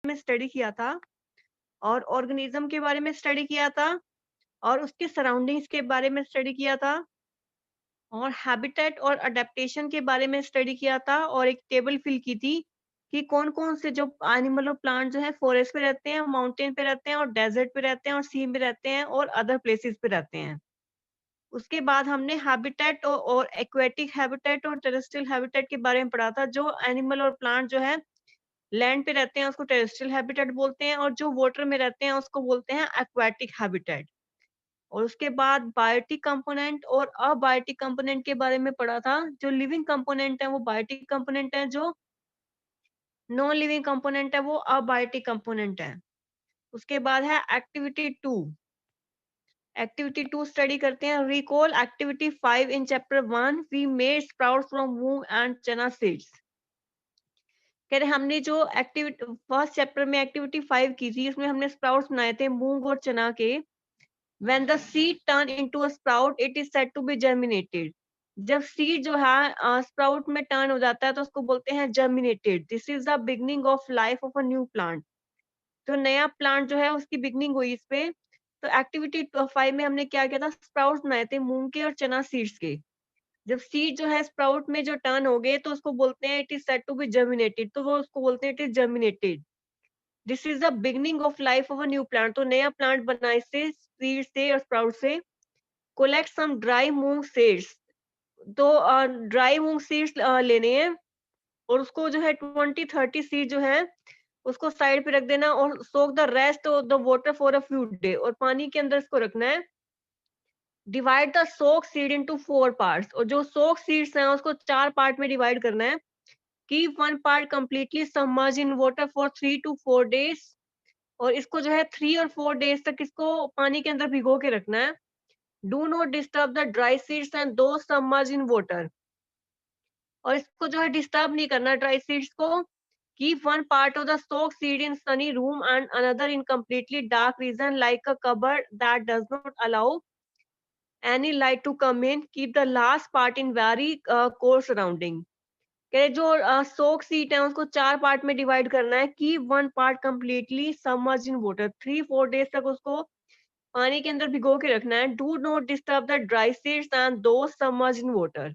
में स्टडी किया था और ऑर्गेनिज्म के बारे में स्टडी किया था और उसके सराउंडिंग्स के बारे में स्टडी किया था और हैबिटेट और अडेप्टेशन के बारे में स्टडी किया था और एक टेबल फिल की थी कि कौन-कौन से जो एनिमल और प्लांट जो है फॉरेस्ट पे रहते हैं, माउंटेन पे रहते हैं और डेजर्ट पे रहते हैं और सी में रहते हैं और अदर प्लेसेस पे रहते हैं। उसके बाद हमने हैबिटेट और एक्वेटिक हैबिटेट और टेरेस्ट्रियल हैबिटेट के बारे में पढ़ा था। जो एनिमल और प्लांट जो है लैंड पे रहते हैं उसको टेरेस्ट्रियल हैबिटेट बोलते हैं और जो वाटर में रहते हैं उसको बोलते हैं एक्वेटिक हैबिटेट। और उसके बाद बायोटिक कंपोनेंट और अबायोटिक कंपोनेंट के बारे में पढ़ा था। जो लिविंग कंपोनेंट है वो बायोटिक कंपोनेंट है, जो नॉन लिविंग कंपोनेंट है वो अबायोटिक कंपोनेंट है। उसके बाद है एक्टिविटी 2। एक्टिविटी 2 स्टडी करते हैं। Recall activity 5 in chapter 1 we made sprouts from moong and chana seeds. कह रहे हमने जो एक्टिविटी फर्स्ट चैप्टर में एक्टिविटी 5 की थी उसमें हमने स्प्राउट्स बनाए थे मूंग और चना के। When the seed turn into a sprout, it is said to be germinated. जब सीड जो है स्प्राउट में टर्न हो जाता है तो उसको बोलते हैं germinated. This is the beginning of life of a new plant. तो नया प्लांट जो है उसकी बिगनिंग हुई इस पे। तो एक्टिविटी 5 में हमने क्या किया था, स्प्राउट्स बनाए थे मूंग के और चना सीड्स के। जब सीड जो है स्प्राउट में जो टर्न हो गए तो उसको बोलते हैं it is said to be germinated, तो वो उसको बोलते हैं it is germinated. This is the beginning of life of a new plant. तो नया प्लांट बना इससे, सीड से और स्प्राउट से। कोलेक्ट सम ड्राई मूंग सीड्स। तो ड्राई मूंग सीड्स लेने हैं और उसको जो है 20-30 सीड जो है उसको साइड पे रख देना और soak the rest of the water for a few day, और पानी के अंदर इसको रखना है। Divide the soak seed into 4 parts, और जो सोक सीड्स हैं उसको 4 पार्ट में डिवाइड करना है। Keep 1 part completely submerge in water for 3 to 4 days, और इसको जो है 3 और 4 डेज तक इसको पानी के अंदर भिगो के रखना है। Do not disturb the dry seeds and do submerge in water, और इसको जो है डिस्टर्ब नहीं करना ड्राई सीड्स को। Keep one part of the soak seed in sunny room and another in completely dark region like a cupboard that does not allow any light to come in. Keep the last part in very cold surrounding. कह जो सोक seed है उसको 4 part में divide करना है। Keep one part completely submerge in water, 3-4 days तक उसको पानी के अंदर भिगो के रखना है। Do not disturb the dry seeds and do submerge in water.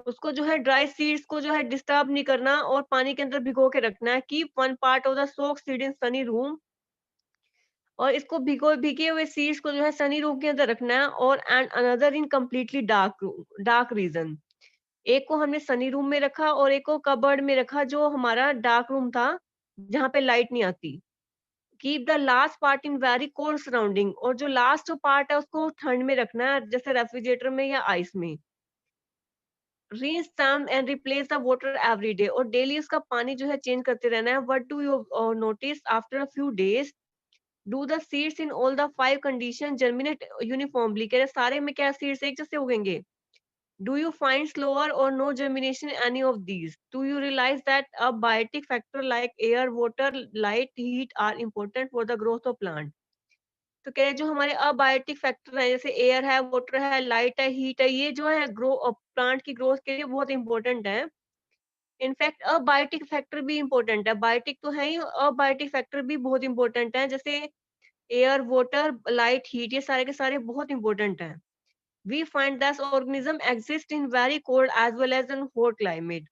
उसको जो है ड्राई सीड्स को जो है डिस्टर्ब नहीं करना और पानी के अंदर भिगो के रखना है। Keep one part of the soak seed in sunny room, और इसको भीगे हुए सीड्स को जो है सनी रूम के अंदर रखना है। और and another in completely dark reason. एक को हमने सनी रूम में रखा और एक को कबर्ड में रखा जो हमारा डार्क रूम था जहाँ पे लाइट नहीं आती। Keep the last part in very cold surrounding, और जो लास्ट जो पार्ट है उसको ठंड में रखना है जैसे रेफ्रिजरेटर में या आइस में। rinse some and replace the water every day, और डेली उसका पानी जो है चेंज करते रहना है। What do you notice after a few days, do the seeds in all the 5 condition germinate uniformly. कह रहे सारे में क्या सीड्स एक जैसे उगेंगे। Do you find slower or no germination any of these, do you realise that abiotic factor like air water light heat are important for the growth of plant. तो कह रहे जो हमारे अबायोटिक फैक्टर है जैसे air है, water है, light है, हीट है, ये जो है प्लांट की ग्रोथ के लिए बहुत इंपॉर्टेंट है। इनफैक्ट अबायोटिक फैक्टर भी इम्पोर्टेंट है। बायोटिक तो है ही, अबायोटिक फैक्टर भी बहुत इंपॉर्टेंट है जैसे एयर, वाटर, लाइट, हीट, ये सारे के सारे बहुत इंपॉर्टेंट हैं। We find that organism exist in very cold as well as in hot climate.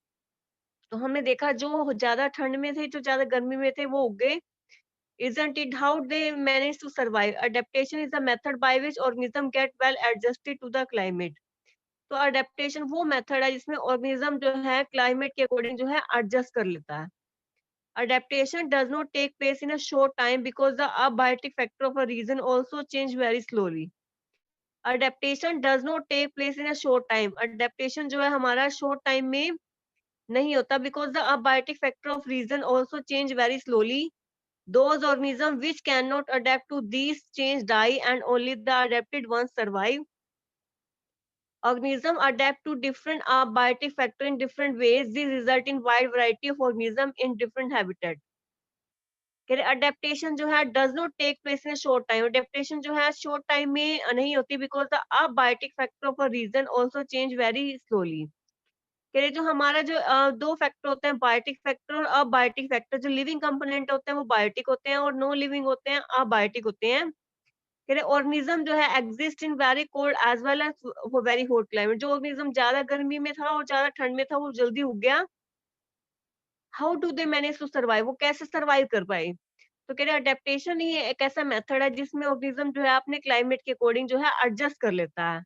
तो हमने देखा जो ज्यादा ठंड में थे, जो ज्यादा गर्मी में थे, वो उग गए। Isn't it how they manage to survive? Adaptation is the method by which organism get well adjusted to the climate. तो अडेप्टेशन वो मेथड है जिसमें ऑर्गेनिज्म जो है क्लाइमेट के अकॉर्डिंग जो है एडजस्ट कर लेता है। Adaptation does not take place in a short time because the abiotic factor of a region also change very slowly. Adaptation does not take place in a short time. Adaptation जो है हमारा short time में नहीं होता because the abiotic factor of region also change very slowly. Those organisms which cannot adapt to these change die and only the adapted ones survive. Organisms adapt to different abiotic factor in different ways. This result in wide variety of organisms in different habitat. Adaptation जो है does not take place in short time. Adaptation जो है short time में नहीं होती because the abiotic factor of a region also change very slowly. कह रहे जो हमारा जो 2 फैक्टर होते हैं, बायोटिक फैक्टर और अबायोटिक फैक्टर। जो लिविंग कंपोनेंट होते हैं वो बायोटिक होते हैं और नॉन लिविंग होते हैं अबायोटिक होते हैं। कह रहे ऑर्गेनिज्म जो है exist in very cold as well as वो वेरी हॉट क्लाइमेट। जो ऑर्गेनिज्म ज्यादा गर्मी में था और ज्यादा ठंड में था वो जल्दी उग गया। How do they manage to survive, वो कैसे सर्वाइव कर पाए? तो कह रहे अडेप्टेशन ही एक ऐसा मेथड है जिसमें ऑर्गेनिज्म जो है अपने क्लाइमेट के अकॉर्डिंग जो है एडजस्ट कर लेता है।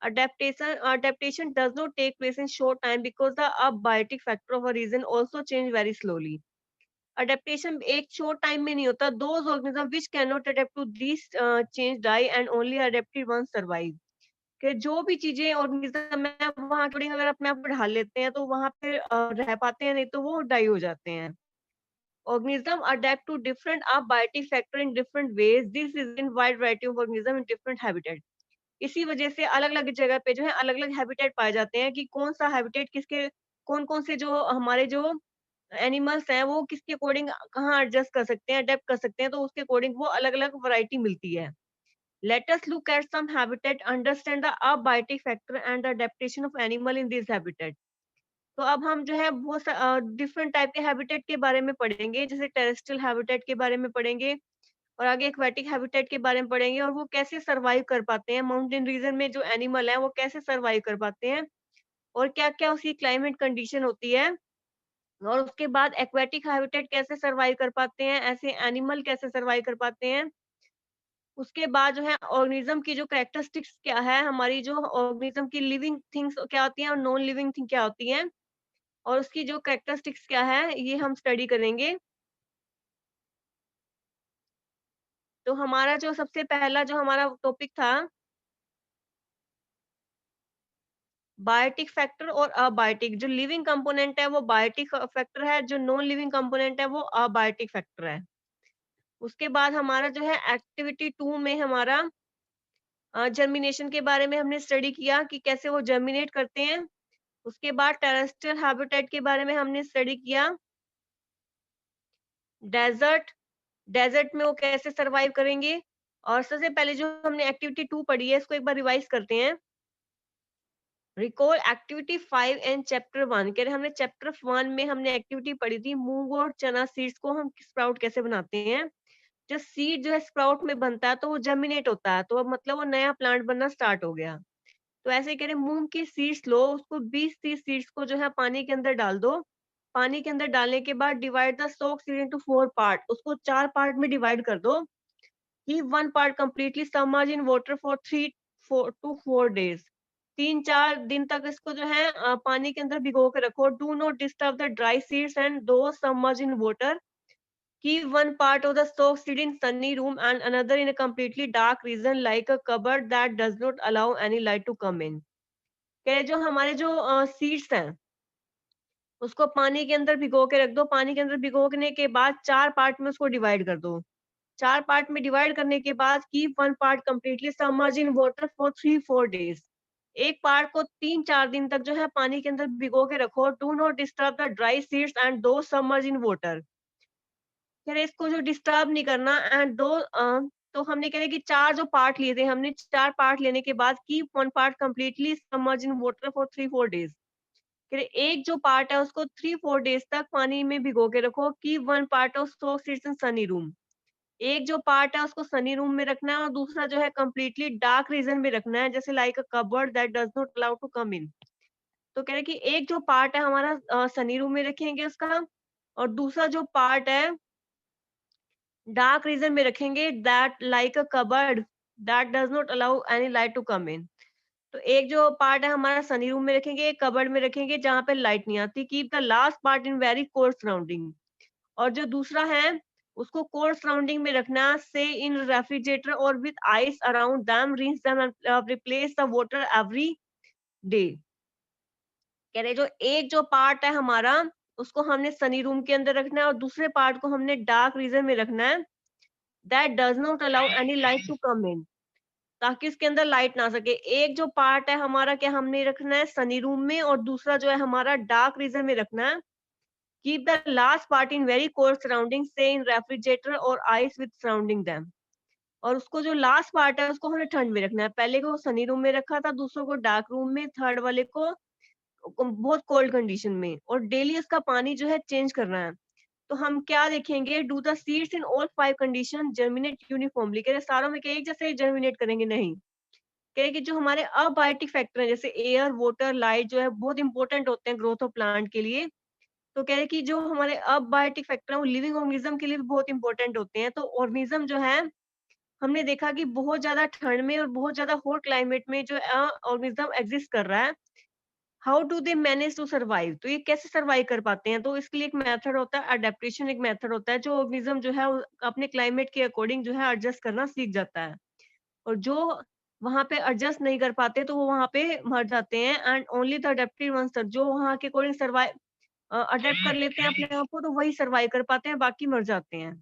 Adaptation does not take place in short time because the abiotic factor of a region also change very slowly. Adaptation एक short time में नहीं होता. Those organisms which cannot adapt to these change die and only adapted ones survive. कि जो भी चीजें organism है वहाँ according अगर अपने आप को ढाल लेते हैं तो वहाँ पे रह पाते हैं, नहीं तो वो डाई हो जाते हैं. Organism adapt to different abiotic factor in different ways. This is in wide variety of organism in different habitat. इसी वजह से अलग-अलग जगह पे जो है अलग-अलग हैबिटेट पाए जाते हैं कि कौन-सा हैबिटेट किसके कौन-कौन से जो हमारे जो एनिमल्स हैं वो किसके अकॉर्डिंग कहाँ एडजस्ट कर सकते हैं, अडैप्ट कर सकते हैं, तो उसके अकॉर्डिंग वो अलग-अलग वैरायटी मिलती है। Let us look at some habitat, understand the abiotic factor and the adaptation of animal in this habitat. तो अब हम जो है बहुत डिफरेंट टाइप के हैबिटेट के बारे में पढ़ेंगे, जैसे टेरेस्ट्रियल हैबिटेट के बारे में पढ़ेंगे और आगे एक्वाटिक हैबिटेट के बारे में पढ़ेंगे और वो कैसे सर्वाइव कर पाते हैं। माउंटेन रीजन में जो एनिमल है वो कैसे सर्वाइव कर पाते हैं और क्या-क्या उसकी क्लाइमेट कंडीशन होती है और उसके बाद एक्वाटिक हैबिटेट कैसे सर्वाइव कर पाते हैं, ऐसे एनिमल कैसे सर्वाइव कर पाते हैं। उसके बाद जो है ऑर्गेनिज्म की जो कैरेक्टरिस्टिक्स क्या है, हमारी जो ऑर्गेनिज्म की लिविंग थिंग्स क्या होती हैं और नॉन लिविंग थिंग क्या होती हैं और उसकी जो कैरेक्टरिस्टिक्स क्या है, ये हम स्टडी करेंगे। तो हमारा जो सबसे पहला जो हमारा टॉपिक था बायोटिक फैक्टर और अबायोटिक। जो लिविंग कंपोनेंट है वो बायोटिक फैक्टर है, जो नॉन लिविंग कंपोनेंट है वो अबायोटिक फैक्टर है। उसके बाद हमारा जो है एक्टिविटी 2 में हमारा जर्मिनेशन के बारे में हमने स्टडी किया कि कैसे वो जर्मिनेट करते हैं। उसके बाद टेरेस्ट्रियल हैबिटेट के बारे में हमने स्टडी किया। डेजर्ट, डेजर्ट में वो कैसे सर्वाइव करेंगे। और सबसे पहले जो हमने एक्टिविटी 2 पढ़ी है इसको एक बार रिवाइज करते हैं। Recall activity 5 and chapter 1। कह रहे हमने चैप्टर 1 में हमने एक्टिविटी पढ़ी थी मूंग और चना सीड्स को हम स्प्राउट कैसे बनाते हैं। जब सीड जो है स्प्राउट में बनता है तो वो जर्मिनेट होता है, तो अब मतलब वो नया प्लांट बनना स्टार्ट हो गया। तो ऐसे ही कह रहे मूंग की सीड्स लो, उसको 20-30 सीड्स को जो है पानी के अंदर डाल दो। पानी के अंदर डालने के बाद divide the soak seed into 4 part, उसको 4 पार्ट में डिवाइड कर दो। Keep one part completely submerged in water for 3 to 4 days. 3-4 दिन तक इसको जो है पानी के अंदर भिगो के रखो। Do not disturb the dry seeds and those submerged in water. Keep one part of the soaked seed in sunny room and another in a completely dark region like a cupboard that does not allow any light to come in. कह रहे जो हमारे जो seeds हैं उसको पानी के अंदर भिगो के रख दो। पानी के अंदर भिगोने के बाद 4 पार्ट में उसको डिवाइड कर दो। 4 पार्ट में डिवाइड करने के बाद keep one part completely submerge in water for 3-4 days. एक पार्ट को 3-4 दिन तक जो है पानी के अंदर भिगो के रखो। Do not disturb the dry seeds and do submerge in water. कह रहे इसको जो डिस्टर्ब नहीं करना एंड दो तो हमने कह रहे कि 4 जो पार्ट लिए थे हमने 4 पार्ट लेने के बाद keep one part completely submerge in water for 3-4 days. कह रहे एक जो पार्ट है उसको 3-4 डेज तक पानी में भिगो के रखो। Keep one part of soak seeds in sunny room. एक जो पार्ट है उसको सनी रूम में रखना है और दूसरा जो है कंप्लीटली डार्क रीजन में रखना है, जैसे like a cupboard that does not allow to come in. तो कह रहे कि एक जो पार्ट है हमारा सनी रूम में रखेंगे उसका और दूसरा जो पार्ट है डार्क रीजन में रखेंगे that like a cupboard that does not allow any light to come in. तो एक जो पार्ट है हमारा सनी रूम में रखेंगे, एक कबर्ड में रखेंगे जहां पे लाइट नहीं आती। Keep the last part in very cold surrounding. और जो दूसरा है उसको कोल्ड सराउंडिंग में रखना से इन रेफ्रिजरेटर और with ice around them rinse them and replace the water every day. कह रहे जो एक जो पार्ट है हमारा उसको हमने सनी रूम के अंदर रखना है और दूसरे पार्ट को हमने डार्क रीजन में रखना है that does not allow any light to come in, ताकि इसके अंदर लाइट ना आ सके। एक जो पार्ट है हमारा क्या हमने रखना है सनी रूम में और दूसरा जो है हमारा डार्क रीजन में रखना है। Keep the last part in very cold surroundings, say in refrigerator or ice with surrounding them. और उसको जो लास्ट पार्ट है उसको हमें ठंड में रखना है। पहले को सनी रूम में रखा था, दूसरों को डार्क रूम में, थर्ड वाले को बहुत कोल्ड कंडीशन में, और डेली उसका पानी जो है चेंज करना है। तो हम क्या देखेंगे, do the seeds in all 5 condition germinate uniformly, कह रहे सारों में क्या एक जैसे जर्मिनेट करेंगे? नहीं, कह रहे कि जो हमारे अबायोटिक फैक्टर है जैसे एयर, वाटर, लाइट जो है बहुत इंपॉर्टेंट होते हैं ग्रोथ ऑफ प्लांट के लिए। तो कह रहे कि जो हमारे अबायोटिक फैक्टर है वो लिविंग ऑर्गेनिज्म के लिए भी बहुत इंपॉर्टेंट होते हैं। तो ऑर्गेनिज्म जो है, हमने देखा कि बहुत ज्यादा ठंड में और बहुत ज्यादा हॉट क्लाइमेट में जो ऑर्गेनिज्म एग्जिस्ट कर रहा है। How do they manage to survive, तो ये कैसे सर्वाइव कर पाते हैं? तो इसके लिए एक मेथड होता है अडेप्टेशन, एक मेथड होता है जो ऑर्गेनिज्म जो है अपने क्लाइमेट के अकॉर्डिंग जो है एडजस्ट करना सीख जाता है। और जो वहां पे एडजस्ट नहीं कर पाते तो वो वहां पे मर जाते हैं। And only the adapted ones, जो वहां के अकॉर्डिंग सर्वाइव अडेप्ट कर लेते हैं अपने आप को, तो वही सर्वाइव कर पाते हैं, बाकी मर जाते हैं।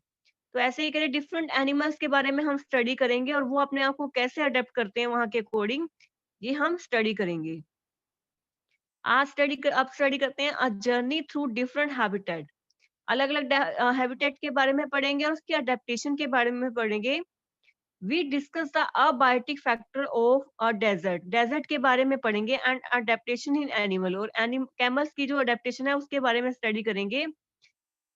तो ऐसे ही करें डिफरेंट एनिमल्स के बारे में हम स्टडी करेंगे, और वो अपने आप को कैसे अडेप्ट करते हैं वहां के अकॉर्डिंग, ये हम स्टडी करेंगे। अब स्टडी करते हैं a journey through different habitat. अलग अलग हैबिटेट के बारे में पढ़ेंगे और उसके अडेप्टेशन के बारे में पढ़ेंगे। We discuss the abiotic factor of a desert, desert के बारे में पढ़ेंगे, एंड अडेप्टेशन इन एनिमल, और कैमल्स की जो अडेप्टेशन है उसके बारे में स्टडी करेंगे।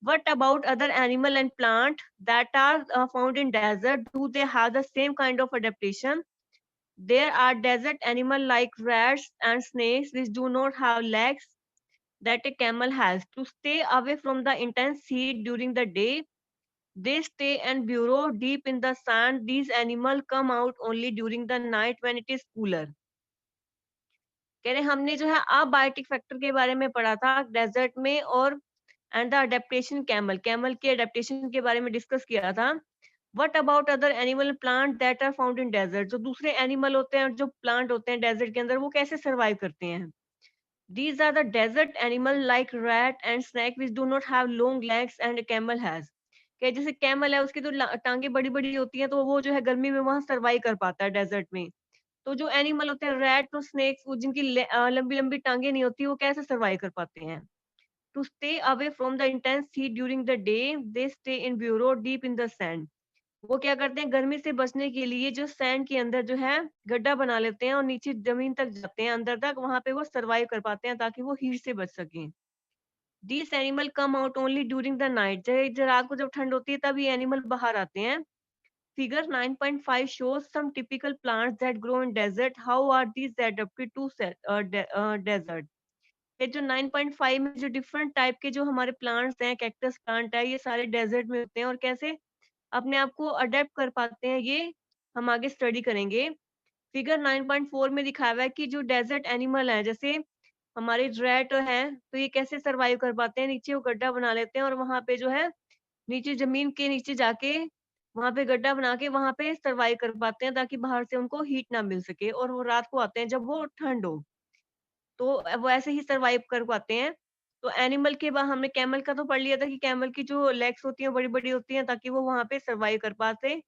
What about other animal and plant that are found in desert, do they have the same kind of adaptation? There are desert animals like rats and snakes which do not have legs that a camel has. To stay away from the intense heat during the day, they stay and burrow deep in the sand. These animals come out only during the night when it is cooler. कह रहे हमने जो है abiotic factor के बारे में पढ़ा था डेजर्ट में, और and the adaptation camel, camel के अडेप्टेशन के बारे में डिस्कस किया था। What about other animal plant that are found in desert, जो दूसरे एनिमल होते हैं, जो प्लांट होते हैं डेजर्ट के अंदर, वो कैसे सर्वाइव करते हैं? These are the desert animal like rat and snake which do not have long legs and a camel has. क्या जैसे कैमल है उसकी तो टांगे बड़ी बड़ी होती हैं, तो वो जो है गर्मी में वहां सर्वाइव कर पाता है डेजर्ट में। तो जो एनिमल होते हैं रैट और स्नेक्स, वो जिनकी लंबी लंबी टांगे नहीं होती, वो कैसे सर्वाइव कर पाते हैं? To stay away from the intense heat during the day, they stay in burrow deep in the sand. वो क्या करते हैं, गर्मी से बचने के लिए जो सैंड के अंदर जो है गड्ढा बना लेते हैं और नीचे जमीन तक जाते हैं, अंदर तक, वहां पे वो सरवाइव कर पाते हैं ताकि वो हीट से बच सकें। These animal come out only during the night, जब रात को जब ठंड होती है तब ये एनिमल बाहर आते हैं। Figure 9.5 shows some typical plants that grow in desert. How are these adapted to desert? ये जो 9.5 में जो डिफरेंट टाइप के जो हमारे प्लांट्स हैं, कैक्टस प्लांट है, ये सारे डेजर्ट में होते हैं, और कैसे अपने आप को अडेप्ट कर पाते हैं, ये हम आगे स्टडी करेंगे। फिगर 9.4 में दिखाया हुआ है कि जो डेजर्ट एनिमल है, जैसे हमारे रैट है, तो ये कैसे सरवाइव कर पाते हैं, नीचे वो गड्ढा बना लेते हैं और वहां पे जो है नीचे जमीन के नीचे जाके वहां पे गड्ढा बना के वहां पे सरवाइव कर पाते हैं, ताकि बाहर से उनको हीट ना मिल सके, और वो रात को आते हैं जब वो ठंड हो, तो वो ऐसे ही सरवाइव कर पाते हैं। तो एनिमल के बाद हमने कैमल का तो पढ़ लिया था कि कैमल की जो लेग्स होती हैं बड़ी बड़ी होती हैं, ताकि वो वहां पे सरवाइव कर पाता है।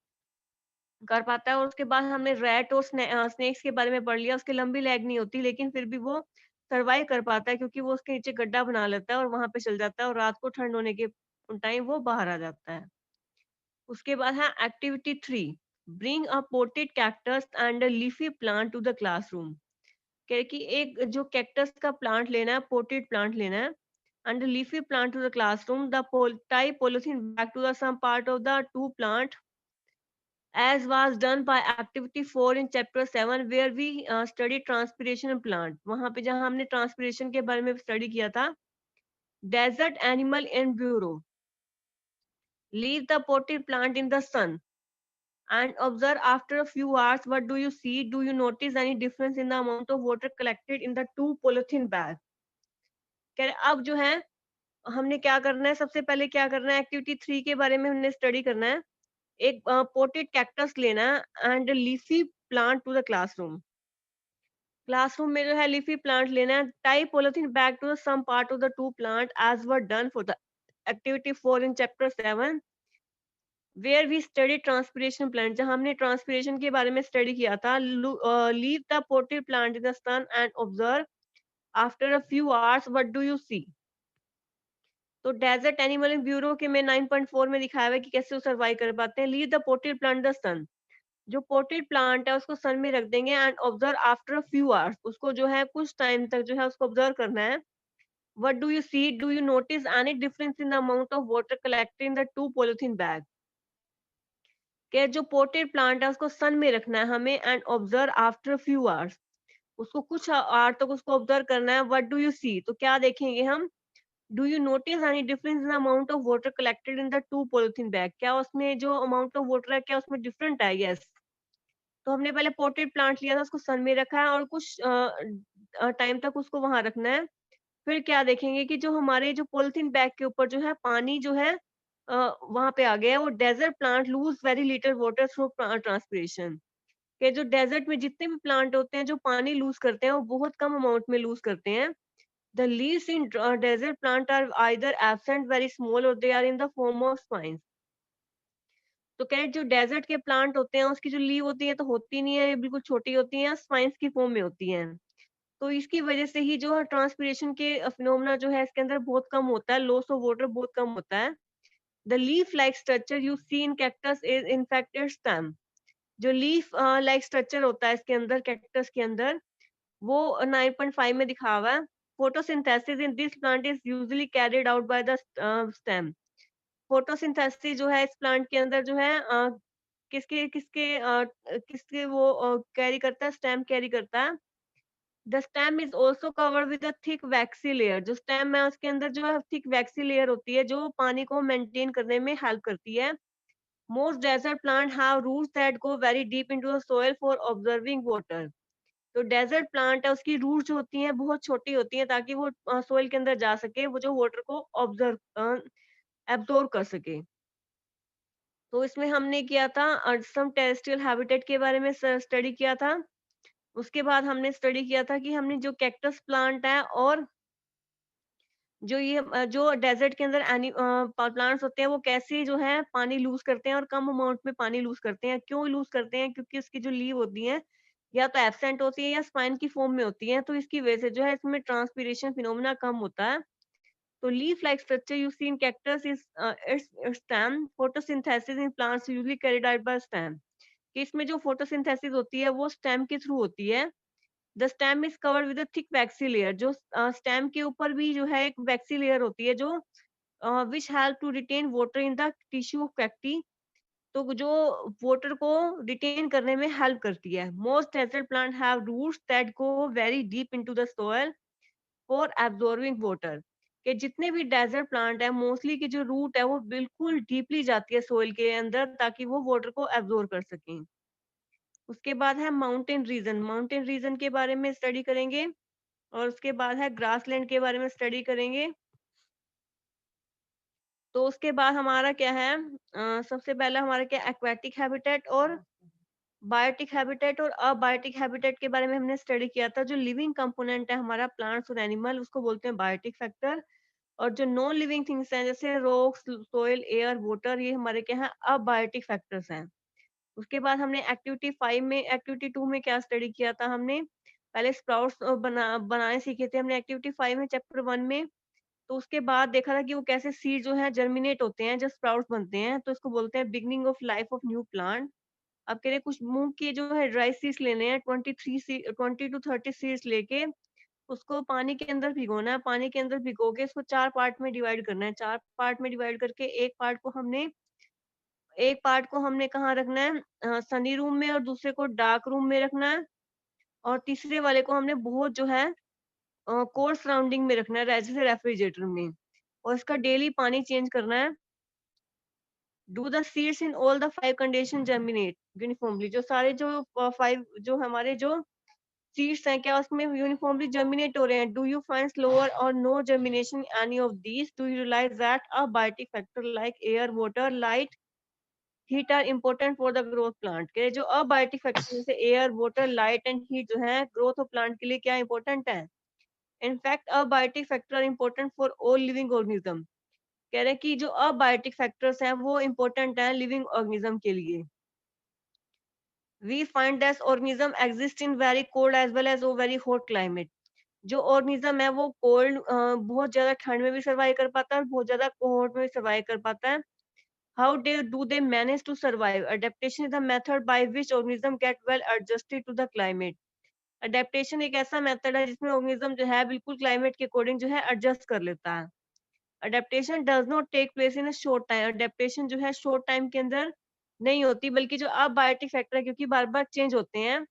और उसके बाद हमने रैट और स्नेक्स के बारे में पढ़ लिया। उसकी लंबी लेग नहीं होती, लेकिन फिर भी वो सर्वाइव कर पाता है, क्योंकि वो उसके नीचे गड्ढा बना लेता है और वहां पे चल जाता है, और रात को ठंड होने के टाइम वो बाहर आ जाता है। उसके बाद है activity 3, bring a potted cactus and a leafy plant to the classroom. कह कि एक जो कैक्टस का प्लांट लेना है, पोटेड प्लांट लेना है, and leafy plant to the classroom, the tie polythene bag to the same part of the two plant as was done by activity 4 in chapter 7 where we study transpiration plant। वहां पे जहां हमने transpiration के बारे में study किया था। desert animal in bureau, leave the potted plant in the sun and observe after a few hours, what do you see? Do you notice any difference in the amount of water collected in the two polythene bag? कह रहे अब जो है हमने क्या करना है, सबसे पहले क्या करना है, एक्टिविटी 3 के बारे में हमने स्टडी करना है। एक पोटेड कैक्टस लेना है and leafy plant to the classroom. Classroom में जो है लीफी प्लांट लेना है, tie polythene bag to some part of the two plant as were done for the activity 4 in chapter 7 where we study transpiration plant, जहां हमने transpiration के बारे में स्टडी किया था। Leave the potted plant in the sun and observe after a few hours, what do you see? तो desert animal bureau के में 9.4 में दिखाया हुआ है कि कैसे वो सर्वाइव कर पाते हैं। Leave the potted plant the sun, जो पोटेड प्लांट है उसको सन में रख देंगे and observe after a few hours, उसको जो है कुछ टाइम तक जो है उसको ऑब्जर्व करना है। What do you see, do you notice any difference in the amount of water collected in the two polythene bag? कि जो पोटेड प्लांट है उसको सन में रखना है हमें and observe after few hours, उसको कुछ आवर तक उसको ऑब्जर्व करना है। व्हाट डू यू सी, तो क्या देखेंगे हम? Do you notice any difference in amount of water collected in the two polythene bag, क्या उसमें जो अमाउंट ऑफ वाटर है क्या उसमें डिफरेंट है? यस। तो हमने पहले पोटेड प्लांट लिया था, उसको सन में रखा है और कुछ टाइम तक उसको वहां रखना है। फिर क्या देखेंगे कि जो हमारे जो पॉलिथीन बैग के ऊपर जो है पानी जो है वहां पे आ गया है। वो desert plant lose very little water through transpiration, के जो डेजर्ट में जितने भी प्लांट होते हैं जो पानी लूज करते हैं वो बहुत कम अमाउंट में लूज करते हैं। The leaves in desert plant are either absent very small or they are in the form of spines। तो कह रहे जो डेजर्ट के प्लांट होते हैं उसकी जो लीव होती है तो होती नहीं है, ये बिल्कुल छोटी होती है, स्पाइंस की फॉर्म में होती हैं। तो इसकी वजह से ही जो है ट्रांसपीरेशन के फिनोमेना जो है इसके अंदर बहुत कम होता है, लॉस ऑफ वाटर बहुत कम होता है। The leaf like structure you see in cactus is infected stem, जो लीफ लाइक स्ट्रक्चर होता है इसके अंदर कैक्टस के अंदर वो 9.5 में दिखा हुआ है। Photosynthesis in this plant is usually carried out by the stem. Photosynthesis जो है इस प्लांट के अंदर जो है किसके किसके किसके वो कैरी करता है, स्टेम कैरी करता है। The stem is also covered with a thick waxy layer, जो स्टेम है उसके अंदर जो है थिक वैक्सी लेयर होती है जो पानी को मेंटेन करने में हेल्प करती है। Most desert plant have roots that go very deep into the soil for observing water. तो डेजर्ट प्लांट है उसकी रूट जो होती हैं बहुत छोटी होती हैं ताकि वो सोइल के अंदर जा सके, वो जो वाटर को ऑब्जर्व एब्जॉर्ब कर सके। तो इसमें हमने किया था सम टेरेस्ट्रियल हैबिटेट के बारे में स्टडी किया था। उसके बाद हमने स्टडी किया था कि हमने जो कैक्टस प्लांट है और जो ये जो डेजर्ट के अंदर प्लांट्स होते हैं वो कैसे जो है पानी लूज करते हैं और कम अमाउंट में पानी लूज करते हैं। क्यों लूज करते हैं? क्योंकि उसकी जो लीव होती है या तो एब्सेंट होती है या स्पाइन की फॉर्म में होती है, तो इसकी वजह से जो है इसमें ट्रांसपीरेशन फिनोमेना कम होता है। तो leaf like structure you see in cactus is its stem, photosynthesis in plants usually carried out by stem, कि इसमें जो फोटोसिंथेसिस होती है वो स्टेम के थ्रू होती है। The stem is covered with a thick waxy layer, जो स्टेम के ऊपर भी जो है एक वैक्सी लेयर होती है जो which help to retain water in the tissue of cacti, तो जो वाटर को रिटेन करने में हेल्प करती है। Most desert plant have roots that go very deep into the soil for absorbing water, कि जितने भी डेजर्ट प्लांट है मोस्टली की जो रूट है वो बिल्कुल डीपली जाती है सोइल के अंदर ताकि वो वाटर को एब्जॉर्ब कर सकें। उसके बाद है माउंटेन रीजन, माउंटेन रीजन के बारे में स्टडी करेंगे और उसके बाद है ग्रासलैंड के बारे में स्टडी करेंगे। तो उसके बाद हमारा क्या है सबसे पहला हमारा क्या एक्वेटिक हैबिटेट और बायोटिक हैबिटेट और अबायोटिक हैबिटेट के बारे में हमने स्टडी किया था। जो लिविंग कंपोनेंट है हमारा प्लांट्स और एनिमल उसको बोलते हैं बायोटिक फैक्टर, और जो नॉन लिविंग थिंग्स हैं जैसे रॉक्स, सॉइल, एयर, वाटर, ये हमारे क्या है अबायोटिक फैक्टर्स हैं। उसके बाद हमने एक्टिविटी 2 में क्या स्टडी किया था हमने, पहले स्प्राउट्स बनाने सीखे थे हमने एक्टिविटी 5 में चैप्टर 1 में। तो उसके बाद देखा था कि वो कैसे सीड जो है जर्मिनेट होते हैं जब स्प्राउट्स बनते हैं, तो इसको बोलते हैं beginning of life of new plant. अब कह रहे कुछ मूंग के जो है ड्राई सीड्स लेने हैं, 20 टू 30 सीड्स लेके उसको पानी के अंदर भिगोना है। पानी के अंदर भिगो के इसको 4 पार्ट में डिवाइड करना है। 4 पार्ट में डिवाइड करके एक पार्ट को हमने कहाँ रखना है, सनी रूम में, और दूसरे को डार्क रूम में रखना है, और तीसरे वाले को हमने बहुत जो है कोल्ड सराउंडिंग में रखना है, जैसे रेफ्रिजरेटर में, और इसका डेली पानी चेंज करना है। Do the seeds in all the 5 condition germinate uniformly, जो सारे जो 5 जो हमारे जो सीड्स हैं क्या उसमें यूनिफॉर्मली जर्मिनेट हो रहे हैं? Do you find slower or no germination any of these? Do you realise that abiotic factor like air, water, light, heat are important for the growth plant, के जो abiotic factor जैसे air, water, light and heat जो है growth of plant के लिए क्या important है? In fact abiotic factor are important for all living organism, कह रहे हैं कि जो अबायोटिक फैक्टर्स हैं वो इम्पोर्टेंट हैं लिविंग ऑर्गेनिज्म के लिए। We find that organism exist in very cold as well as very hot climate, जो ऑर्गेनिज्म है वो कोल्ड बहुत ज्यादा ठंड में भी सर्वाइव कर पाता है और बहुत ज्यादा कोल्ड में भी सर्वाइव कर पाता है। How do they manage to survive? Adaptation is the method by which organism get well adjusted to the climate. Adaptation एक ऐसा मेथड है जिसमें ऑर्गेनिज्म जो है बिल्कुल क्लाइमेट के अकॉर्डिंग जो है एडजस्ट कर लेता है। Adaptation does not take place in a short time. Adaptation जो है शॉर्ट टाइम के अंदर नहीं होती, बल्कि जो अबायोटिक फैक्टर है, क्योंकि बार बार चेंज होते हैं।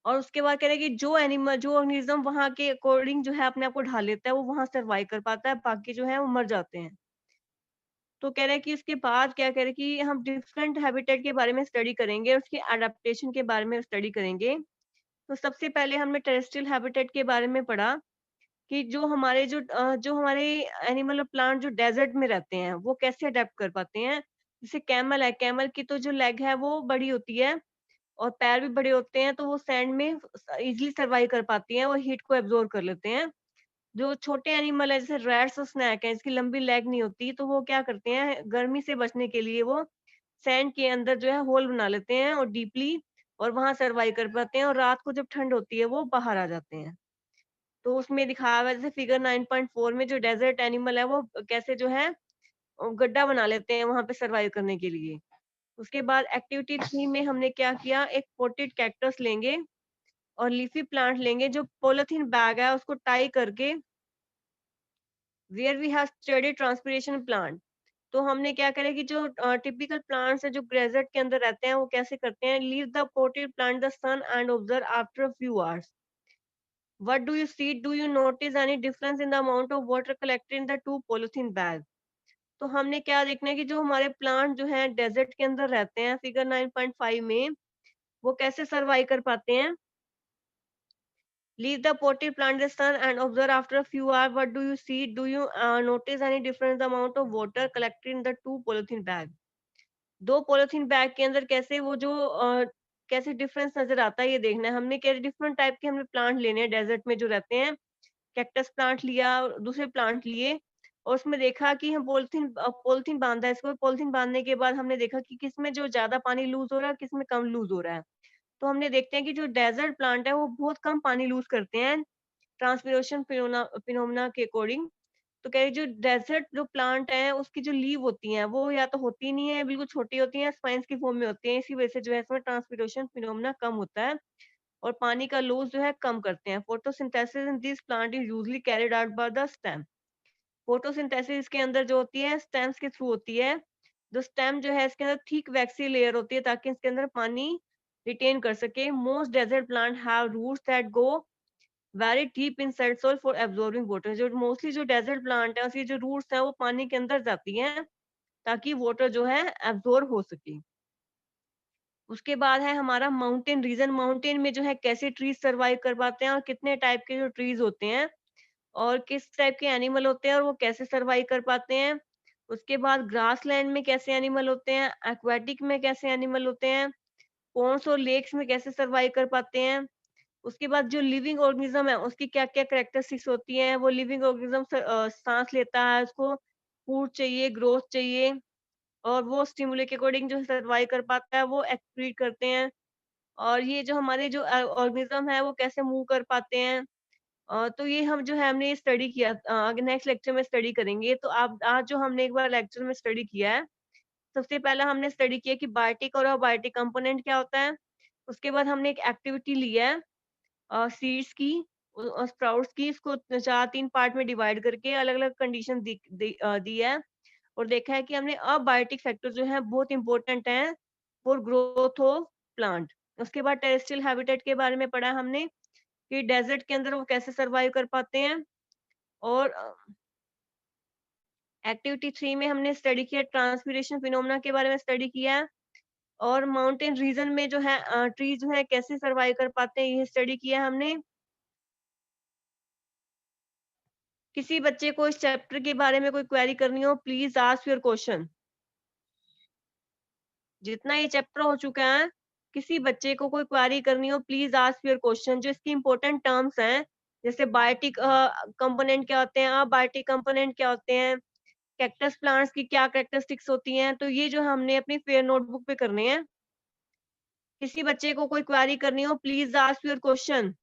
और उसके बाद कह रहे हैं कि जो एनिमल, जो ऑर्गेनिज्म वहां के अकॉर्डिंग जो है अपने आप को ढाल लेता है, वो वहां सर्वाइव कर पाता है, बाकी जो है वो मर जाते हैं। तो कह रहे हैं कि इसके बाद क्या कह रहे हैं कि हम डिफरेंट हैबिटेट के बारे में स्टडी करेंगे, उसके अडेप्टेशन के बारे में स्टडी करेंगे। तो सबसे पहले हमने टेरेस्ट्रियल हैबिटेट के बारे में पढ़ा कि जो हमारे एनिमल और प्लांट जो डेजर्ट में रहते हैं, वो कैसे अडेप्ट कर पाते हैं। जैसे कैमल है, कैमल की तो जो लेग है वो बड़ी होती है और पैर भी बड़े होते हैं, तो वो सैंड में इजीली सर्वाइव कर पाती हैं, वो हीट को एब्जॉर्ब कर लेते हैं। जो छोटे एनिमल है जैसे रैट्स और स्नैक है, इसकी लंबी लेग नहीं होती, तो वो क्या करते हैं, गर्मी से बचने के लिए वो सैंड के अंदर जो है होल बना लेते हैं और डीपली, और वहां सर्वाइव कर पाते हैं, और रात को जब ठंड होती है वो बाहर आ जाते हैं। तो उसमें दिखाया हुआ है जैसे फिगर 9.4 में, जो डेजर्ट एनिमल है वो कैसे जो है गड्ढा बना लेते हैं वहां पे सर्वाइव करने के लिए। उसके बाद एक्टिविटी 3 में हमने क्या किया, एक पोटेड कैक्टस लेंगे और लीफी प्लांट लेंगे, जो पॉलिथीन बैग है उसको टाई करके where we have studied transpiration plant. तो हमने क्या करें कि जो टिपिकल प्लांट्स है जो डेजर्ट के अंदर रहते हैं, वो कैसे करते हैं, leave the potted plant the sun and observe after a few hours. What do you see, do you notice any difference in the amount of water collected in the two polythene bag. तो हमने क्या देखना है कि जो हमारे plant जो है डेजर्ट के अंदर रहते हैं फिगर 9.5 में, वो कैसे सर्वाइव कर पाते हैं। Leave the potted plant in the sun and observe after a few hours. What do you see? Do you notice any difference in the amount of water collected in the two polythene bag? दो polythene bag के अंदर कैसे वो जो कैसे difference नजर आता है, ये देखना है हमने। क्या डिफरेंट टाइप के हमने प्लांट लेने हैं डेजर्ट में जो रहते हैं। कैक्टस प्लांट लिया, दूसरे प्लांट लिए, और उसमें देखा कि हम पॉलिथीन बांधा है, इसको पॉलिथीन बांधने के बाद हमने देखा कि किसमें जो ज्यादा पानी लूज हो रहा है, किसमें कम लूज हो रहा है। तो हमने देखते हैं कि जो डेजर्ट प्लांट है वो बहुत कम पानी लूज करते हैं ट्रांसपिरेशन फिनोमेना के अकॉर्डिंग। तो कह रही जो डेजर्ट जो प्लांट है उसकी जो लीव होती हैं वो या तो होती नहीं है, बिल्कुल छोटी होती हैं, स्पाइंस की फॉर्म में होती हैं, इसी वजह से जो है इसमें ट्रांसपिरेशन फिनोमेना कम होता है और पानी का लॉस जो है कम करते हैं। Photosynthesis in this plant is usually carried out by the stem. Photosynthesis के अंदर जो होती है स्टेम्स के थ्रू होती है। जो स्टेम जो है इसके अंदर थिक वैक्सी लेयर होती है ताकि इसके अंदर पानी रिटेन कर सके। Most desert plant have roots that go very deep inside soil for absorbing water. जो मोस्टली जो डेजर्ट प्लांट है उसकी जो रूट्स हैं वो पानी के अंदर जाती हैं ताकि वाटर जो है एब्जॉर्ब हो सके। उसके बाद है हमारा माउंटेन रीजन। माउंटेन में जो है कैसे ट्रीज सर्वाइव कर पाते हैं और कितने टाइप के जो ट्रीज होते हैं और किस टाइप के एनिमल होते हैं और वो कैसे सर्वाइव कर पाते हैं। उसके बाद ग्रास लैंड में कैसे एनिमल होते हैं, एक्वेटिक में कैसे एनिमल होते हैं, पॉन्ड्स और लेक्स में कैसे सर्वाइव कर पाते हैं। उसके बाद जो लिविंग ऑर्गेनिज्म है उसकी क्या क्या करेक्टरिस्टिक्स होती हैं। वो लिविंग ऑर्गेनिज्म सांस लेता है, उसको फूड चाहिए, ग्रोथ चाहिए, और वो स्टिमुले के अकॉर्डिंग जो सर्वाइव कर पाता है वो एक्सक्रीट करते हैं। और ये जो हमारे जो ऑर्गेनिज्म है वो कैसे मूव कर पाते हैं। तो ये हम जो है हमने स्टडी किया, आगे नेक्स्ट लेक्चर में स्टडी करेंगे। तो आप आज जो हमने एक बार लेक्चर में स्टडी किया है, सबसे पहला हमने स्टडी किया कि बायोटिक और अबायोटिक कंपोनेंट क्या होता है। उसके बाद हमने एक एक्टिविटी ली है सीड्स की, स्प्राउट्स की, इसको 4-3 पार्ट में डिवाइड करके अलग-अलग कंडीशन दी है और देखा है कि हमने अबायोटिक फैक्टर जो है बहुत इंपॉर्टेंट है फॉर ग्रोथ ऑफ प्लांट। उसके बाद टेरेस्ट्रियल हैबिटेट के बारे में पढ़ा हमने कि डेजर्ट के अंदर वो कैसे सर्वाइव कर पाते हैं। और एक्टिविटी 3 में हमने स्टडी किया ट्रांसपिरेशन फिनोमेना के बारे में स्टडी किया है। और माउंटेन रीजन में जो है ट्री जो है कैसे सर्वाइव कर पाते हैं, ये स्टडी किया है हमने। किसी बच्चे को इस चैप्टर के बारे में कोई क्वेरी करनी हो, प्लीज आस्क योर क्वेश्चन। जितना ये चैप्टर हो चुका है, किसी बच्चे को कोई क्वेरी करनी हो, प्लीज आस्क योर क्वेश्चन। जो इसकी इंपॉर्टेंट टर्म्स हैं, जैसे बायोटिक कंपोनेंट क्या होते हैं, अबायोटिक कंपोनेंट क्या होते हैं, कैक्टस प्लांट्स की क्या कैरेक्टरिस्टिक्स होती हैं, तो ये जो हमने अपनी फेयर नोटबुक पे करने हैं। किसी बच्चे को कोई क्वेरी करनी हो, प्लीज आस्क योर क्वेश्चन।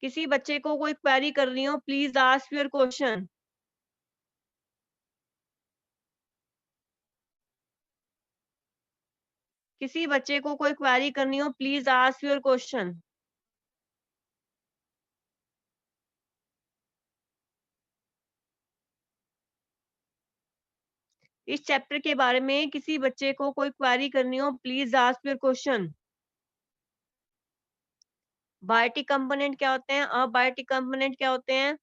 किसी बच्चे को कोई क्वेरी करनी हो, प्लीज आस्क योर क्वेश्चन। किसी बच्चे को कोई क्वेरी करनी हो, प्लीज आस्क योर क्वेश्चन। इस चैप्टर के बारे में किसी बच्चे को कोई क्वेरी करनी हो, please ask your question. Biotic component क्या होते हैं, अबायोटिक कंपोनेंट क्या होते हैं,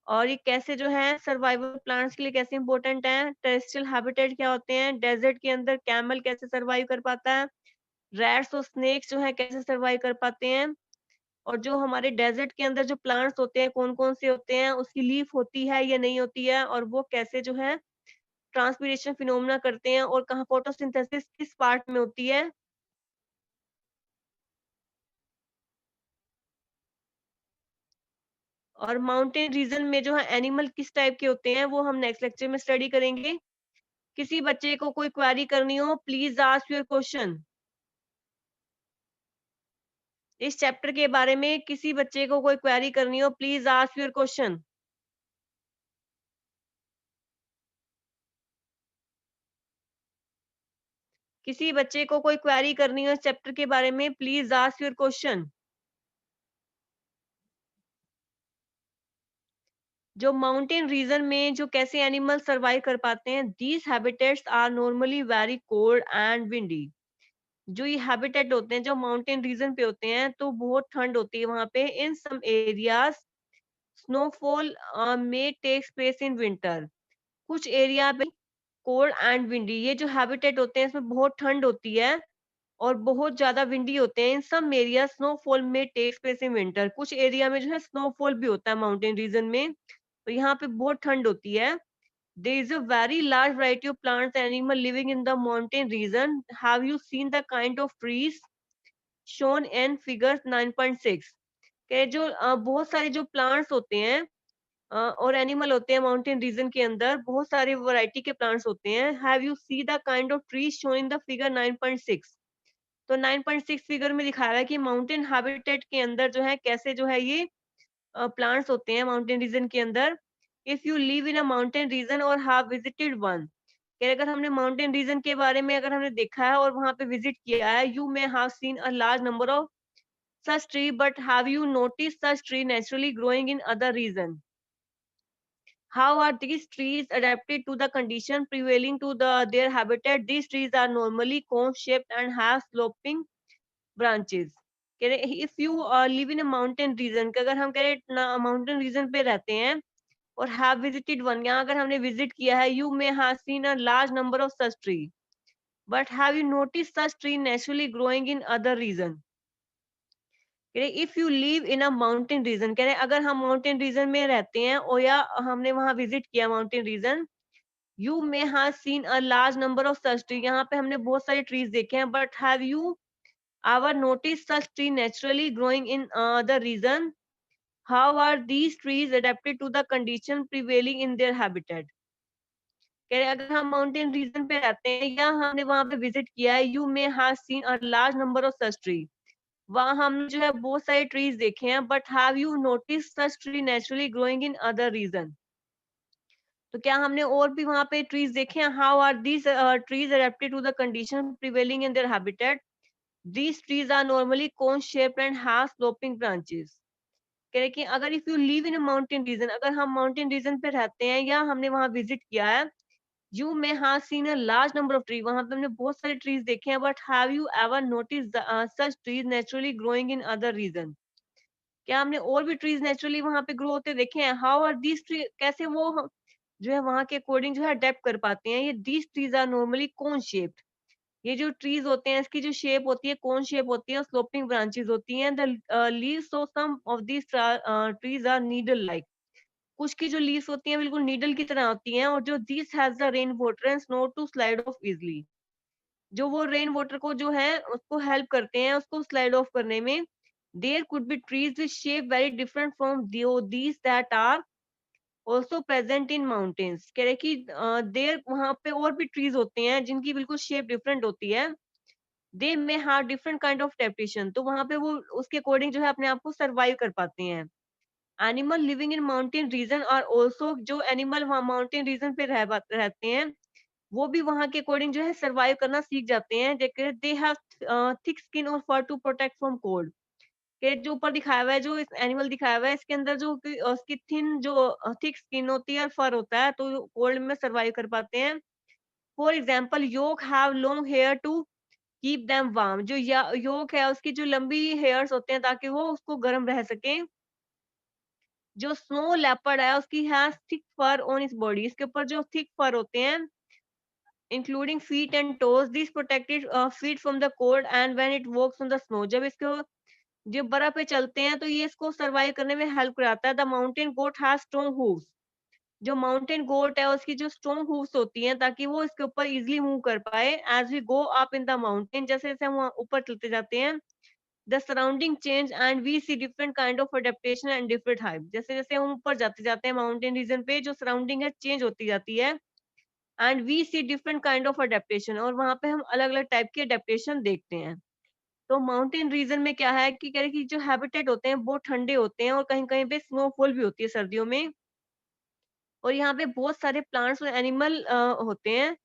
और ये कैसे जो है सर्वाइवल प्लांट्स के लिए कैसे इंपॉर्टेंट है। टेरेस्ट्रियल हैबिटेट क्या होते हैं, डेजर्ट के अंदर कैमल कैसे सर्वाइव कर पाता है, रैट्स और स्नेक्स जो है कैसे सर्वाइव कर पाते हैं, और जो हमारे डेजर्ट के अंदर जो प्लांट्स होते हैं कौन कौन से होते हैं, उसकी लीफ होती है या नहीं होती है, और वो कैसे जो है ट्रांसपिरेशन फिनोमेना करते हैं, और कहाँ फोटोसिंथेसिस किस पार्ट में होती है। और माउंटेन रीजन में जो है एनिमल किस टाइप के होते हैं वो हम नेक्स्ट लेक्चर में स्टडी करेंगे। किसी बच्चे को कोई क्वेरी करनी हो, प्लीज आस्क योर क्वेश्चन। इस चैप्टर के बारे में किसी बच्चे को कोई क्वेरी करनी हो, प्लीज आस्क योर क्वेश्चन। किसी बच्चे को कोई क्वेरी करनी हो इस चैप्टर के बारे में, प्लीज आस्क योर क्वेश्चन। जो माउंटेन रीजन में जो कैसे एनिमल सर्वाइव कर पाते हैं, these habitats are normally very cold and windy. जो ये हैबिटेट होते हैं जो माउंटेन रीजन पे होते हैं तो बहुत ठंड होती है वहां पे। इन सम एरियाज स्नोफॉल में टेक्स प्लेस इन विंटर। कुछ एरिया पे कोल्ड एंड विंडी, ये जो हैबिटेट होते हैं इसमें बहुत ठंड होती है और बहुत ज्यादा विंडी होते हैं। इन सम एरिया स्नोफॉल में टेक्स प्लेस इन विंटर। कुछ एरिया में जो है स्नोफॉल भी होता है माउंटेन रीजन में, तो यहाँ पे बहुत ठंड होती है। There is a very large variety of plants animal living in the mountain region. Have you seen the kind of trees shown in figure 9.6 के जो बहुत सारे जो प्लांट्स होते हैं और एनिमल होते हैं माउंटेन रीजन के अंदर, बहुत सारे वैरायटी के प्लांट्स होते हैं। Have you see the kind of trees shown in the figure 9.6। तो 9.6 फिगर में दिखाया है कि माउंटेन हैबिटेट के अंदर जो है कैसे जो है ये प्लांट्स होते हैं माउंटेन रीजन के अंदर। If you live in a mountain reason और हैव विजिटेड वन, कि अगर हमने माउंटेन रीजन के बारे में अगर हमने देखा है और वहां पे विजिट किया है, you may have seen a large number of such tree, but have you noticed such tree naturally growing in other region? How are these trees adapted to the condition prevailing to their habitat? These trees are normally cone-shaped and have sloping branches. कह रहे if you live in a mountain region, कि अगर हम कह रहे mountain region पे रहते हैं और have visited one, यहाँ अगर हमने विजिट किया है, you may have seen a large number of such tree, but have you noticed such tree naturally growing in other region? कह रहे if you live in a mountain reason, कह रहे अगर हम माउंटेन रीजन में रहते हैं और या हमने वहां विजिट किया mountain region, you may have seen a large number of such tree, यहाँ पे हमने बहुत सारे ट्रीज देखे हैं, but have you ever notice such tree naturally growing in the region? How are these trees adapted to the condition prevailing in their habitat? कह रहे अगर हम माउंटेन रीजन पे रहते हैं या हमने वहां पे विजिट किया है, you may have seen a large number of such tree, वहाँ हमने जो है बहुत सारे ट्रीज देखे हैं, but have you notice such tree naturally growing in other region? तो क्या हमने और भी वहाँ पे ट्रीज देखे हैं? How are these trees adapted to the condition prevailing in their habitat? These trees are normally cone shaped and have sloping branches. कह रहे कि अगर if you live in a mountain region, अगर हम माउंटेन रीजन पे रहते हैं या हमने वहाँ विजिट किया है, you may have seen a large number of tree, वहां पे हमने बहुत सारे ट्रीज देखे हैं, but have you ever notice such trees naturally growing in other region? क्या हमने और भी ट्रीज नेचुरली वहां पे ग्रो होते देखे हैं? हाउ आर दीज ट्री, कैसे वो जो है वहां के अकॉर्डिंग जो है अडेप्ट कर पाते हैं? ये these trees are normally cone shaped, ये जो ट्रीज होते हैं इसकी जो शेप होती है कोन शेप होती है, स्लोपिंग ब्रांचेस होती हैं। The leaves of some of these trees are needle like, कुछ की जो लीव्स होती हैं बिल्कुल नीडल की तरह होती हैं, और जो this has the rain water and snow to slide off easily, जो वो रेन वाटर को जो है उसको हेल्प करते हैं उसको स्लाइड ऑफ करने में। There could be trees which shape very different from these that are also present in mountains. कह रहे कि देयर वहां पे और भी ट्रीज होते हैं जिनकी बिल्कुल शेप डिफरेंट होती है, they may have different kind of adaptation, तो वहाँ पे वो उसके अकॉर्डिंग जो है अपने आप को सर्वाइव कर पाते हैं। Animal living in mountain region are also, जो एनिमल वहाँ माउंटेन रीजन पे रहते हैं, वो भी वहाँ के अकॉर्डिंग जो है सर्वाइव करना सीख जाते हैं। दे हैव थिक स्किन और fur to protect from cold. के जो ऊपर दिखाया हुआ है, जो इस एनिमल दिखाया हुआ है, इसके अंदर जो उसकी थिन जो थिक स्किन होती है और फर होता है, तो कोल्ड में सर्वाइव कर पाते हैं। For example yak have long hair to keep them warm, जो योक है उसकी जो लंबी हेयर्स होते हैं ताकि वो उसको गर्म रह सके। जो स्नो लेपर्ड है उसकी has thick fur on his body, इसके ऊपर जो थिक फर होते हैं including feet and toes, this protected feet from the cold and when it walks on the snow, जब इसको जब बर्फ पे चलते हैं तो ये इसको सर्वाइव करने में हेल्प कराता है। The mountain goat has strong hooves, जो माउंटेन गोट है उसकी जो स्ट्रॉन्ग हूव्स होती हैं ताकि वो इसके ऊपर इजीली मूव कर पाए। As we go up in the mountain, जैसे जैसे हम ऊपर चलते जाते हैं, the surrounding change and we see different kind of adaptation and different hype, जैसे जैसे हम ऊपर जाते जाते हैं माउंटेन रीजन पे, जो सराउंडिंग है चेंज होती जाती है। And we see different kind of adaptation, और वहां पे हम अलग अलग टाइप के अडेप्टेशन देखते हैं। तो माउंटेन रीजन में क्या है कि कह रहे कि जो हैबिटेट होते हैं वो ठंडे होते हैं और कहीं कहीं पे स्नोफॉल भी होती है सर्दियों में, और यहाँ पे बहुत सारे प्लांट्स और एनिमल होते हैं।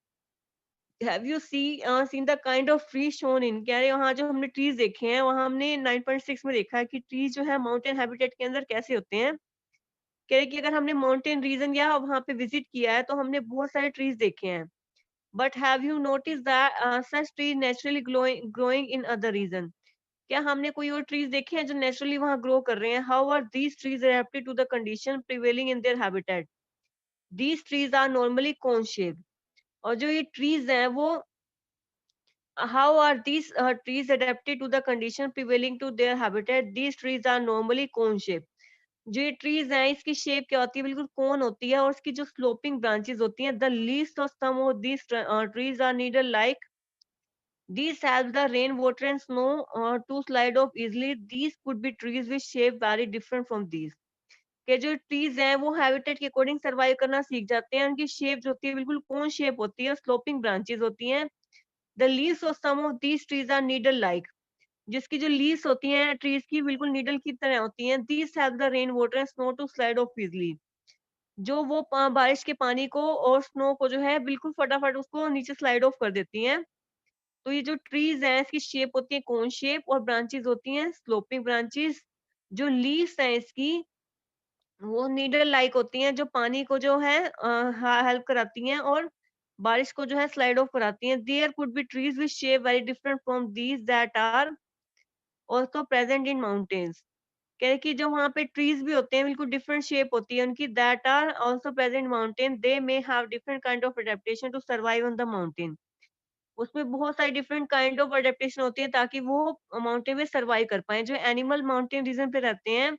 Have you seen the kind of tree shown in, कह रहे वहाँ जो हमने ट्रीज देखे हैं वहाँ हमने 9.6 में देखा है कि ट्रीज जो है माउंटेन हैबिटेट के अंदर कैसे होते हैं। कह रहे कि अगर हमने माउंटेन रीजन या वहाँ पे विजिट किया है तो हमने बहुत सारे ट्रीज देखे हैं। But have you notice that such trees naturally growing in other region, क्या हमने कोई और ट्रीज देखे हैं जो नेचुरली वहाँ ग्रो कर रहे हैं? How are these trees adapted to the condition prevailing in their habitat? These trees are normally cone shape, और जो ये ट्रीज हैं वो how are these trees adapted to the condition prevailing to their habitat? These trees are normally cone shape, जो ये trees हैं इसकी shape क्या होती है? बिल्कुल कोन होती है, और इसकी जो स्लोपिंग ब्रांचेस होती हैं। The leaves of some of these trees are needle like, these help the rainwater and snow to slide off easily. These could be trees with shape very different from these. के जो trees हैं वो habitat के according survive करना सीख जाते हैं। उनकी शेप जो होती है बिल्कुल कोन शेप होती है, स्लोपिंग ब्रांचेस होती हैं। The leaves of some of these trees are needle like, जिसकी जो लीव्स होती हैं ट्रीज की बिल्कुल नीडल की तरह होती हैं। These help the rain water and snow to slide off easily, जो वो बारिश के पानी को और स्नो को जो है बिल्कुल फटाफट उसको नीचे स्लाइड ऑफ कर देती हैं। तो ये जो ट्रीज है इसकी शेप होती है कोन शेप, और ब्रांचेस होती हैं स्लोपिंग ब्रांचेस। जो लीव्स है इसकी वो नीडल लाइक होती हैं, जो पानी को जो है हेल्प कराती हैं और बारिश को जो है स्लाइड ऑफ कराती हैं। There could be trees which shape very different from these that are also present in mountains. कह रहे कि जो वहाँ पे ट्रीज भी होते हैं बिल्कुल डिफरेंट शेप होती है उनकी, that are also present mountain, they may have different kind of adaptation to survive on the mountain. उसमें बहुत सारी डिफरेंट काइंड ऑफ अडेप्टेशन होती है ताकि वो माउंटेन में सर्वाइव कर पाएँ। जो एनिमल माउंटेन रीजन पे रहते हैं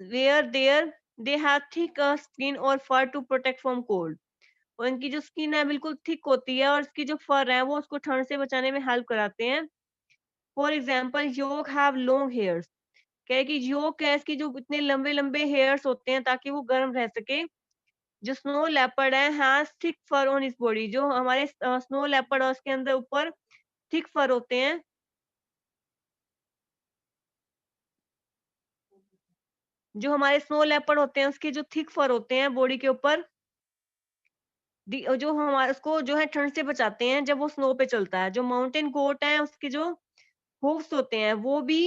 where there they have thick skin और fur to protect from cold, और इनकी जो स्किन है बिल्कुल थिक होती है और इसकी जो फर है वो उसको ठंड से बचाने में हेल्प कराते हैं। For example yak have long hairs, क्या है कि योक है इसकी जो इतने लंबे लंबे हेयर्स होते हैं ताकि वो गर्म रह सके। जो स्नो लेपर्ड है has thick fur on his body, जो हमारे स्नो लेपर्ड है उसके अंदर ऊपर थिक फर होते हैं। जो हमारे स्नो लेपर्ड होते हैं उसके जो थिक फर होते हैं बॉडी के ऊपर, जो हमारे उसको जो है ठंड से बचाते हैं जब वो स्नो पे चलता है। जो माउंटेन गोट है उसके जो हूफ्स होते हैं वो भी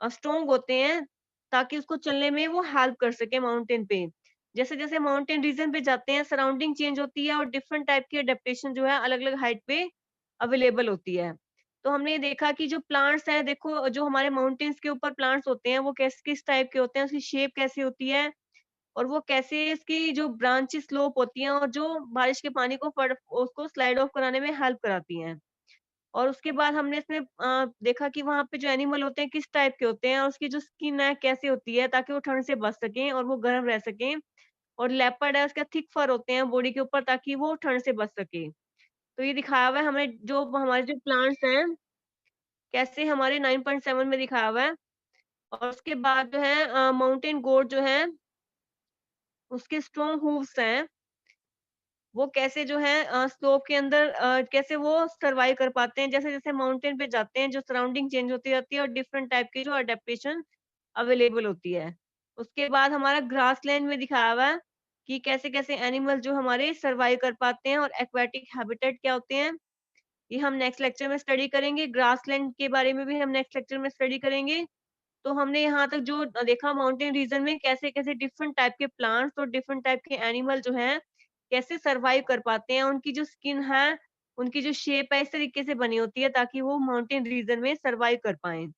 स्ट्रॉन्ग होते हैं ताकि उसको चलने में वो हेल्प कर सके माउंटेन पे। जैसे जैसे माउंटेन रीजन पे जाते हैं सराउंडिंग चेंज होती है और डिफरेंट टाइप की अडेप्टेशन जो है अलग अलग हाइट पे अवेलेबल होती है। तो हमने ये देखा कि जो प्लांट्स हैं देखो, जो हमारे माउंटेन्स के ऊपर प्लांट्स होते हैं वो किस टाइप के होते हैं, उसकी शेप कैसी होती है, और वो कैसे इसकी जो ब्रांचेस स्लोप होती हैं और जो बारिश के पानी को उसको स्लाइड ऑफ कराने में हेल्प कराती हैं। और उसके बाद हमने इसमें देखा कि वहाँ पे जो एनिमल होते हैं किस टाइप के होते हैं और उसकी जो स्किन है कैसी होती है ताकि वो ठंड से बच सकें और वो गर्म रह सकें। और लेपर्ड है उसका थिक फर होते हैं बॉडी के ऊपर ताकि वो ठंड से बच सके। तो ये दिखाया हुआ है हमें, जो हमारे जो प्लांट्स हैं कैसे हमारे 9.7 में दिखाया हुआ है। और उसके बाद जो है माउंटेन गोट जो है उसके स्ट्रॉन्ग हूव्स हैं। वो कैसे जो है स्लोप के अंदर कैसे वो सर्वाइव कर पाते हैं। जैसे-जैसे माउंटेन पे जाते हैं, जो सराउंडिंग चेंज होती जाती है और डिफरेंट टाइप की जो अडैप्टेशन अवेलेबल होती है। उसके बाद हमारा ग्रासलैंड में दिखाया हुआ है कि कैसे-कैसे एनिमल जो हमारे सर्वाइव कर पाते हैं और एक्वाटिक हैबिटेट क्या होते हैं। ये हम नेक्स्ट लेक्चर में स्टडी करेंगे। ग्रासलैंड के बारे में भी हम नेक्स्ट लेक्चर में स्टडी करेंगे। तो हमने यहाँ तक जो देखा माउंटेन रीजन में कैसे-कैसे डिफरेंट टाइप के प्लांट्स और डिफरेंट टाइप के एनिमल जो हैं, कैसे सर्वाइव कर पाते हैं। उनकी जो स्किन है, उनकी जो शेप है, इस तरीके से बनी होती है ताकि वो माउंटेन रीजन में सर्वाइव कर पाएँ।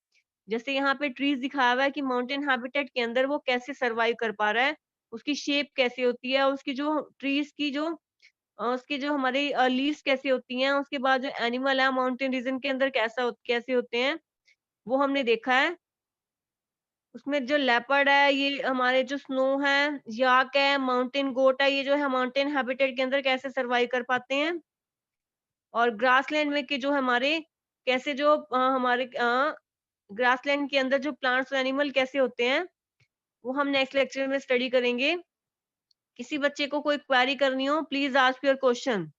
जैसे यहाँ पे ट्रीज़ दिखाया हुआ है कि माउंटेन हैबिटेट के अंदर वो कैसे सर्वाइव कर पा रहा है, उसकी शेप कैसे होती है, उसकी जो ट्रीज़ की जो उसकी जो हमारी लीव्स कैसी होती हैं, उसके बाद जो एनिमल है माउंटेन रीजन के अंदर कैसे होते हैं, वो हमने देखा है। उसमें जो लेपर्ड है, ये हमारे जो स्नो है, याक है, माउंटेन गोट है, ये जो है माउंटेन हैबिटेट के अंदर कैसे सर्वाइव कर पाते हैं। और ग्रासलैंड में के जो हमारे कैसे जो हमारे ग्रासलैंड के अंदर जो प्लांट्स और एनिमल कैसे होते हैं, वो हम नेक्स्ट लेक्चर में स्टडी करेंगे। किसी बच्चे को कोई क्वेरी करनी हो, प्लीज़ आस्क योर क्वेश्चन।